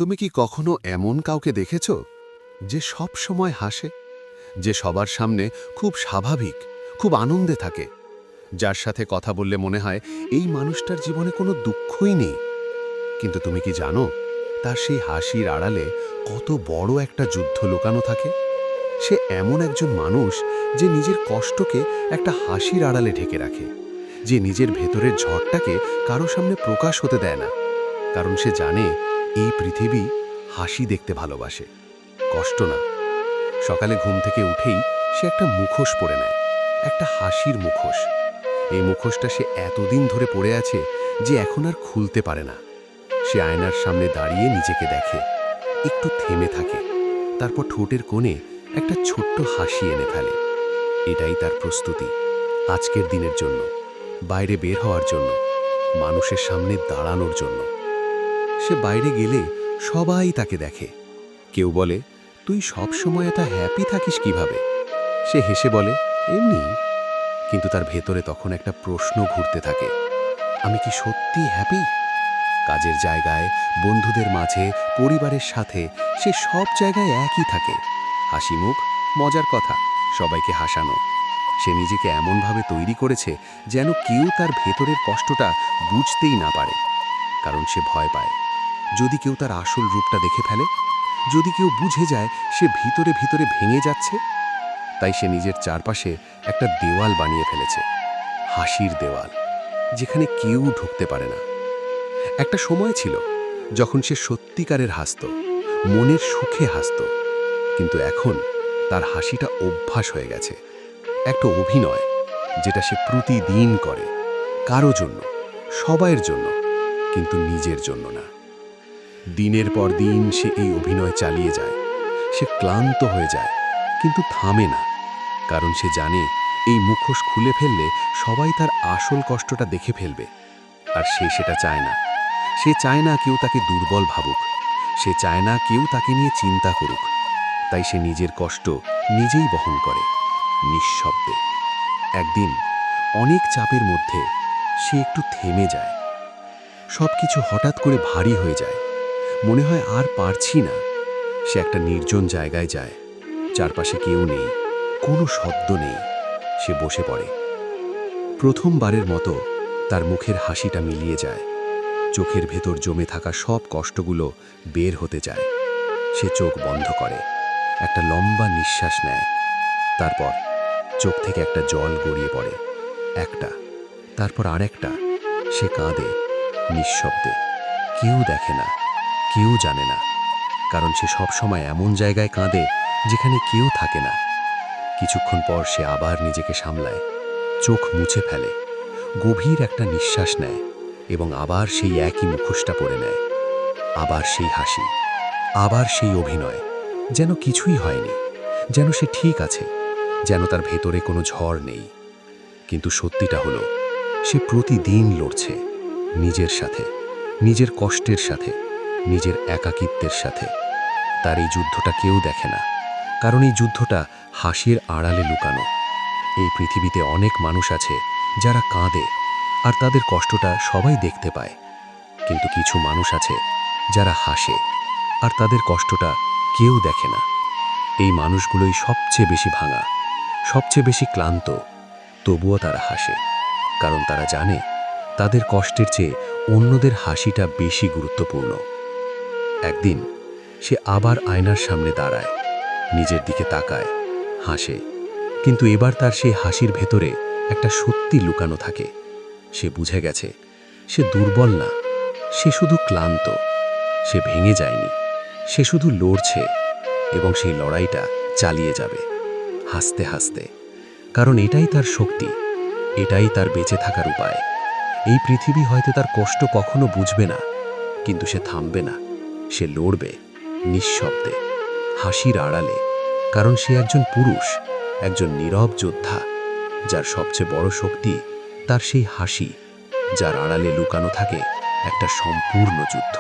তুমি কি কখনো এমন কাউকে দেখেছ যে সব সময় হাসে, যে সবার সামনে খুব স্বাভাবিক, খুব আনন্দে থাকে, যার সাথে কথা বললে মনে হয় এই মানুষটার জীবনে কোনো দুঃখই নেই? কিন্তু তুমি কি জানো তার সেই হাসির আড়ালে কত বড় একটা যুদ্ধ লুকানো থাকে? সে এমন একজন মানুষ যে নিজের কষ্টকে একটা হাসির আড়ালে ঢেকে রাখে, যে নিজের ভেতরের ঝড়টাকে কারো সামনে প্রকাশ হতে দেয় না, কারণ সে জানে এই পৃথিবী হাসি দেখতে ভালোবাসে, কষ্ট না। সকালে ঘুম থেকে উঠেই সে একটা মুখোশ পরে নেয়, একটা হাসির মুখোশ। এই মুখোশটা সে এতদিন ধরে পড়ে আছে যে এখন আর খুলতে পারে না। সে আয়নার সামনে দাঁড়িয়ে নিজেকে দেখে, একটু থেমে থাকে, তারপর ঠোঁটের কোণে একটা ছোট্ট হাসি এনে ফেলে। এটাই তার প্রস্তুতি আজকের দিনের জন্য, বাইরে বের হওয়ার জন্য, মানুষের সামনে দাঁড়ানোর জন্য। সে বাইরে গেলে সবাই তাকে দেখে। কেউ বলে, তুই সব সময় এত হ্যাপি থাকিস কিভাবে? সে হেসে বলে, এমনি। কিন্তু তার ভেতরে তখন একটা প্রশ্ন ঘুরতে থাকে, আমি কি সত্যি হ্যাপি? কাজের জায়গায়, বন্ধুদের মাঝে, পরিবারের সাথে সে সব জায়গায় একই থাকে, হাসি মুখ, মজার কথা, সবাইকে হাসানো। সে নিজেকে এমনভাবে তৈরি করেছে যেন কেউ তার ভেতরের কষ্টটা বুঝতেই না পারে। কারণ সে ভয় পায়, যদি কেউ তার আসল রূপটা দেখে ফেলে, যদি কেউ বুঝে যায় সে ভিতরে ভিতরে ভেঙে যাচ্ছে। তাই সে নিজের চারপাশে একটা দেওয়াল বানিয়ে ফেলেছে, হাসির দেওয়াল, যেখানে কেউ ঢুকতে পারে না। একটা সময় ছিল যখন সে সত্যিকারের হাসত, মনের সুখে হাসত। কিন্তু এখন তার হাসিটা অভ্যাস হয়ে গেছে, একটা অভিনয় যেটা সে প্রতিদিন করে, কারো জন্য, সবাইয়ের জন্য, কিন্তু নিজের জন্য না। দিনের পর দিন সে এই অভিনয় চালিয়ে যায়। সে ক্লান্ত হয়ে যায়, কিন্তু থামে না, কারণ সে জানে এই মুখোশ খুলে ফেললে সবাই তার আসল কষ্টটা দেখে ফেলবে। আর সে সেটা চায় না। সে চায় না কেউ তাকে দুর্বল ভাবুক, সে চায় না কেউ তাকে নিয়ে চিন্তা করুক। তাই সে নিজের কষ্ট নিজেই বহন করে, নিঃশব্দে। একদিন অনেক চাপের মধ্যে সে একটু থেমে যায়। সব কিছু হঠাৎ করে ভারী হয়ে যায়, মনে হয় আর পারছি না। সে একটা নির্জন জায়গায় যায়, চারপাশে কেউ নেই, কোনো শব্দ নেই। সে বসে পড়ে। প্রথমবারের মতো তার মুখের হাসিটা মিলিয়ে যায়, চোখের ভেতর জমে থাকা সব কষ্টগুলো বের হতে যায়। সে চোখ বন্ধ করে, একটা লম্বা নিঃশ্বাস নেয়। তারপর চোখ থেকে একটা জল গড়িয়ে পড়ে, একটা, তারপর আরেকটা। সে কাঁদে, নিঃশব্দে। কেউ দেখে না, কেউ জানে না, কারণ সে সব সময় এমন জায়গায় কাঁদে যেখানে কেউ থাকে না। কিছুক্ষণ পর সে আবার নিজেকে সামলায়, চোখ মুছে ফেলে, গভীর একটা নিঃশ্বাস নেয় এবং আবার সেই একই মুখোশটা পরে নেয়। আবার সেই হাসি, আবার সেই অভিনয়, যেন কিছুই হয়নি, যেন সে ঠিক আছে, যেন তার ভেতরে কোনো ঝড় নেই। কিন্তু সত্যিটা হলো, সে প্রতিদিন লড়ছে, নিজের সাথে, নিজের কষ্টের সাথে, নিজের একাকিত্বের সাথে। তার এই যুদ্ধটা কেউ দেখে না, কারণ এই যুদ্ধটা হাসির আড়ালে লুকানো। এই পৃথিবীতে অনেক মানুষ আছে যারা কাঁদে, আর তাদের কষ্টটা সবাই দেখতে পায়। কিন্তু কিছু মানুষ আছে যারা হাসে, আর তাদের কষ্টটা কেউ দেখে না। এই মানুষগুলোই সবচেয়ে বেশি ভাঙা, সবচেয়ে বেশি ক্লান্ত, তবুও তারা হাসে, কারণ তারা জানে তাদের কষ্টের চেয়ে অন্যদের হাসিটা বেশি গুরুত্বপূর্ণ। একদিন সে আবার আয়নার সামনে দাঁড়ায়, নিজের দিকে তাকায়, হাসে। কিন্তু এবার তার সেই হাসির ভেতরে একটা সত্যি লুকানো থাকে। সে বুঝে গেছে সে দুর্বল না, সে শুধু ক্লান্ত। সে ভেঙে যায়নি, সে শুধু লড়ছে, এবং সেই লড়াইটা চালিয়ে যাবে, হাসতে হাসতে। কারণ এটাই তার শক্তি, এটাই তার বেঁচে থাকার উপায়। এই পৃথিবী হয়তো তার কষ্ট কখনো বুঝবে না, কিন্তু সে থামবে না। সে লড়বে, নিঃশব্দে, হাসির আড়ালে, কারণ সে একজন পুরুষ, একজন নীরব যোদ্ধা, যার সবচেয়ে বড় শক্তি তার সেই হাসি, যার আড়ালে লুকানো থাকে একটা সম্পূর্ণ যুদ্ধ।